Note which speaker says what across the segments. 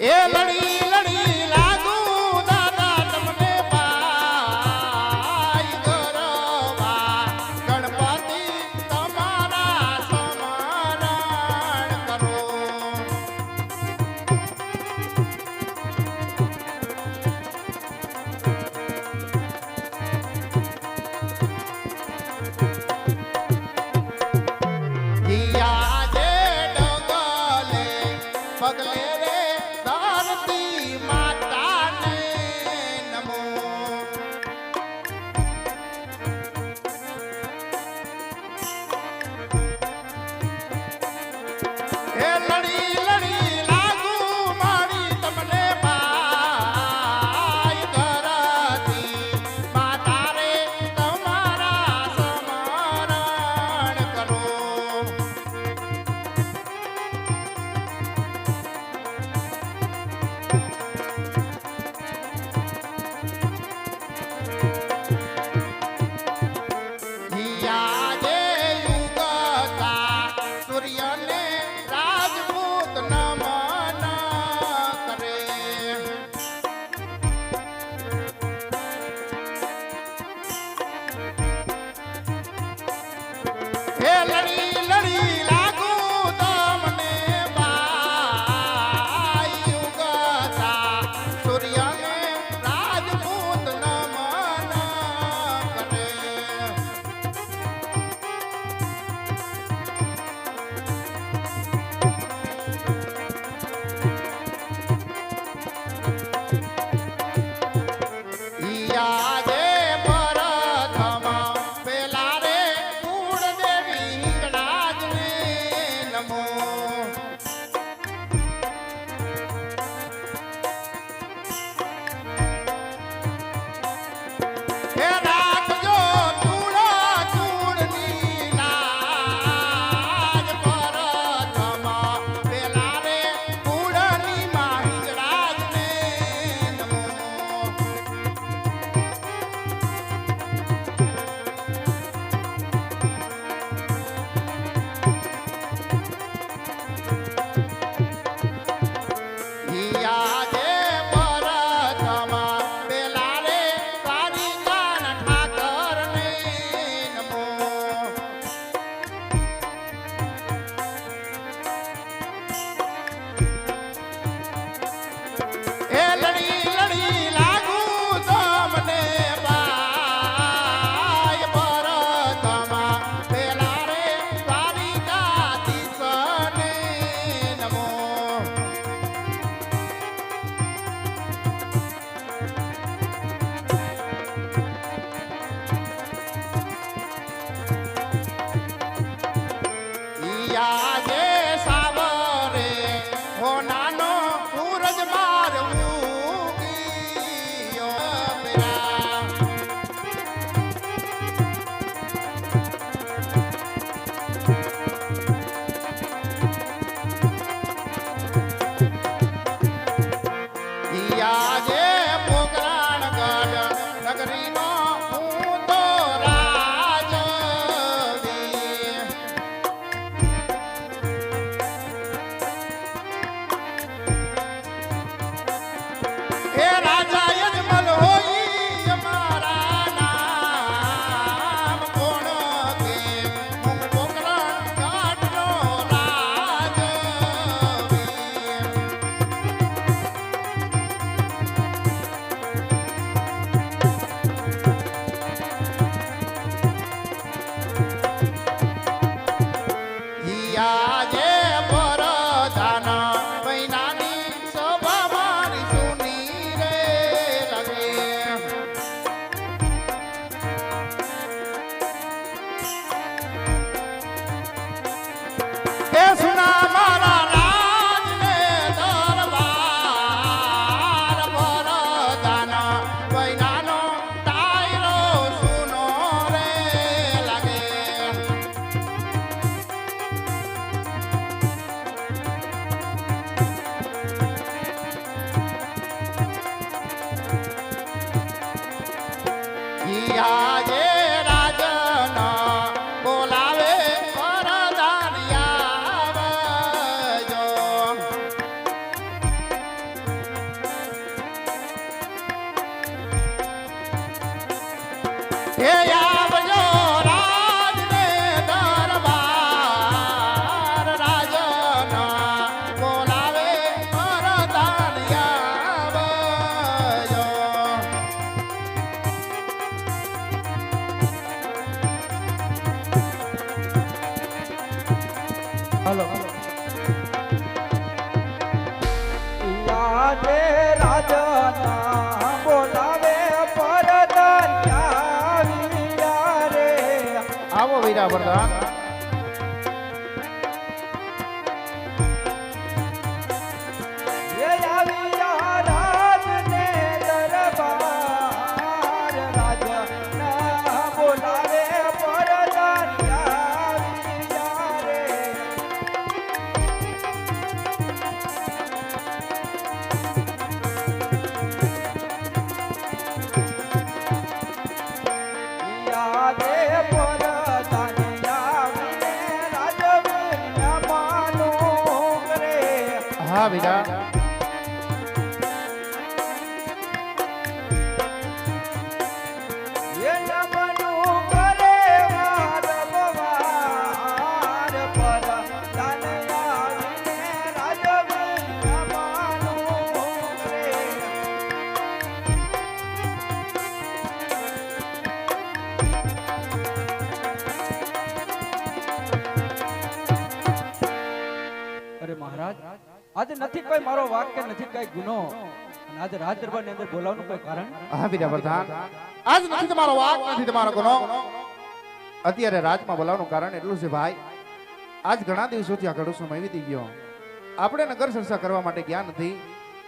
Speaker 1: એ લડી લડી લાગુ દાદા તમને પાઈ ગરબા ગણપતિ તમારા સ્મરણ કરો. પગલે રે ધરતી
Speaker 2: હાલો યાદે રાજના બોલાવે પરદાન્યા વિયા રે
Speaker 1: આવો વીરા વરદાન હા વીરા
Speaker 2: અરે મહારાજ આજે નથી કોઈ મારો વાક કે નથી કઈ ગુનો અને આજે રાજ દરબાર ની અંદર બોલાવવાનું કોઈ કારણ
Speaker 1: હા વીરા વરદાન આજ નથી તમારો વાક નથી તમારો ગુનો અત્યારે રાજમાં બોલાવવાનું કારણ એટલું છે ભાઈ આજ ઘણા દિવસોથી આ ઘણો સમય વીતી ગયો આપણે નગર ચર્ચા કરવા માટે ગયા નથી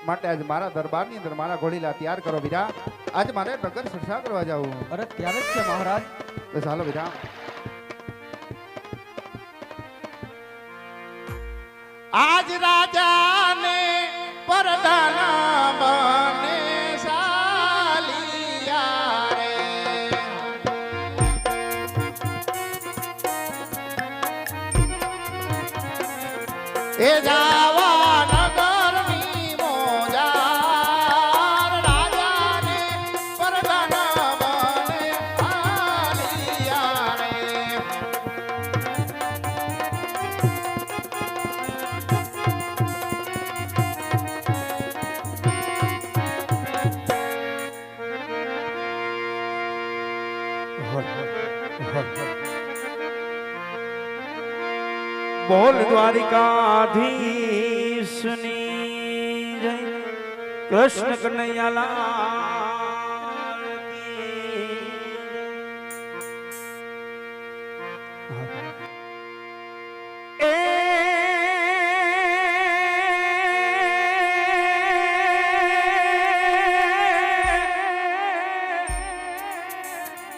Speaker 1: માટે આજ મારા દરબારની અંદર મારા ઘોડીલા તૈયાર કરો વીરા આજ મારે નગર ચર્ચા કરવા જવું
Speaker 2: અરે ત્યારે જ છે મહારાજ
Speaker 1: તો ચાલો વીરા આજ રાજાને પરદાના બને સાલિયા રે એ જાવા નગરની મોજાર રાજાને પરદાના બને સાલિયા રે
Speaker 2: બોલ દ્વારિકાધીશની જય કૃષ્ણ કનૈયાલાલ કી જય.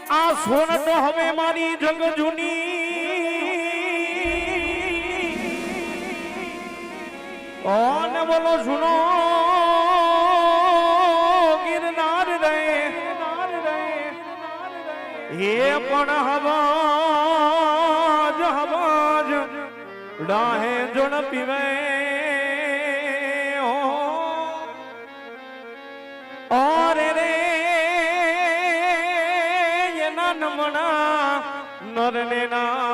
Speaker 2: આ સોન તો હવે મારી જંગ જૂની ઓને બોલો સુનો ગિરનાર રે હે પણ હવાજ હવાજ ડાહે જણ પીવે ઓરે રે એના નમણા નરને ના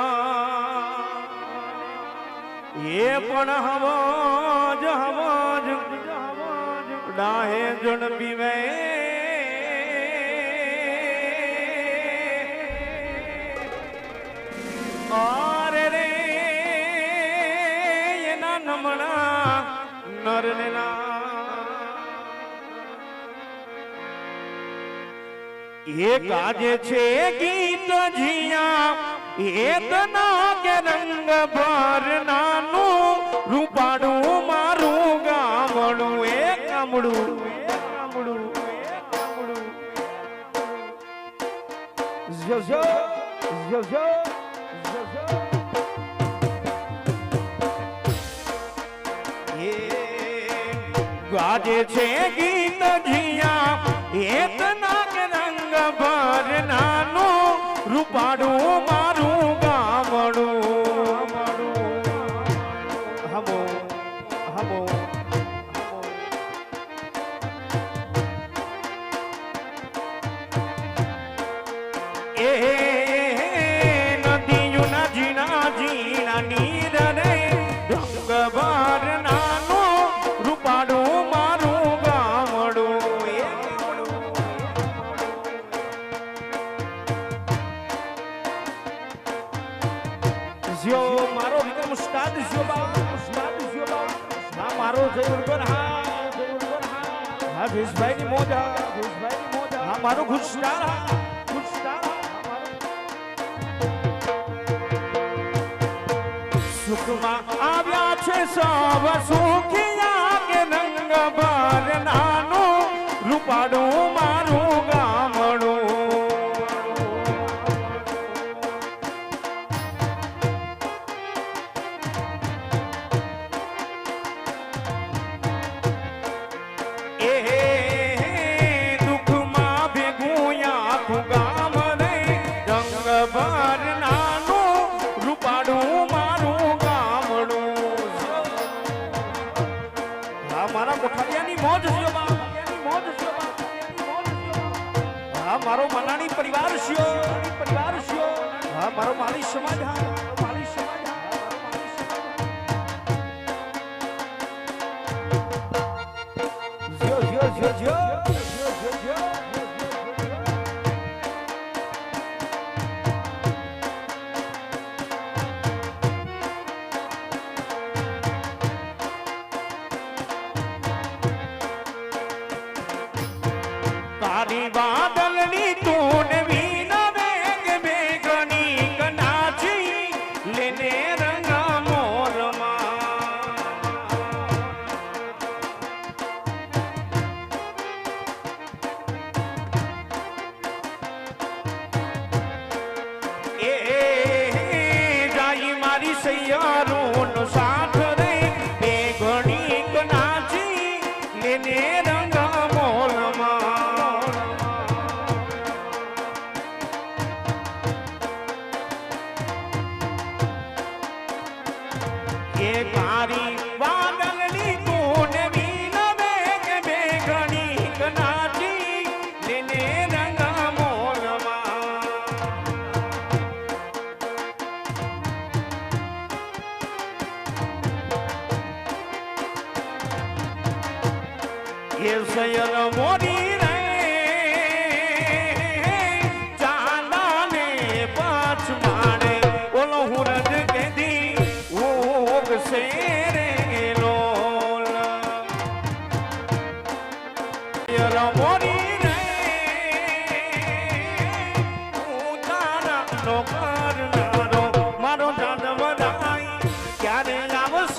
Speaker 2: એ પણ હવાજ હવાજ ડાહે જણ પીવે આરે રે એના નમણા નરને ના એક આજે છે ગીત જીયા એતના કે રંગ ભર નાનું રૂપાડું મારું ગામડું એ ગામડું જો જો જો જો ગાજે છે ગીત જીયા એતના કે રંગ ભર નાનું રૂપાડું મારું ગામડું હમો હમો એ નદીયુના ઝીણા ઝીણા નીર રે રંગ ભર નાનું રૂપાડું મારું ગામડું
Speaker 3: જ્યો મારો વિક્રમ ઉસ્તાદ જ્યો બા ઉસ્તાદ જ્યો બા હા મારો જય ઉર્ગર હા ભેશભાઈ ની મોજ હા મારો ગુડ સ્ટાર સુખમાં આવ્યા છે સૌ સુખિયા કે રંગ ભર નાનું રૂપાડું મારું ગામડું દુઃખમાં ભેગું આખું ગામ રે રંગ ભર નાનું રૂપાડું મારું ગામડું હા મારા કોઠારિયાની મોજ છે હા મારો મનાણી પરિવાર છે હા મારો માલી સમાજ હા માલી સમાજ જો તારી બાદલની તું વીન વેગ મેઘની કનાચી લેને રંગા મોરમાં એ જાય મારી સૈયારોનો સાથ રે મેઘની કનાચી લેને રંગા મોરમાં એ મારી વાદળની તું વીન વેગ મેઘની કનાચી લેને રંગા મોરમાં એ સયર મોરી રે ચાંદાને પાછ માડે ઓલો હુરજ કેદી ઓગ શેરે લોલ સયર મોરી રે ઉતારા નો કરનારો મારો જાનવર આઈ ક્યારે આવશે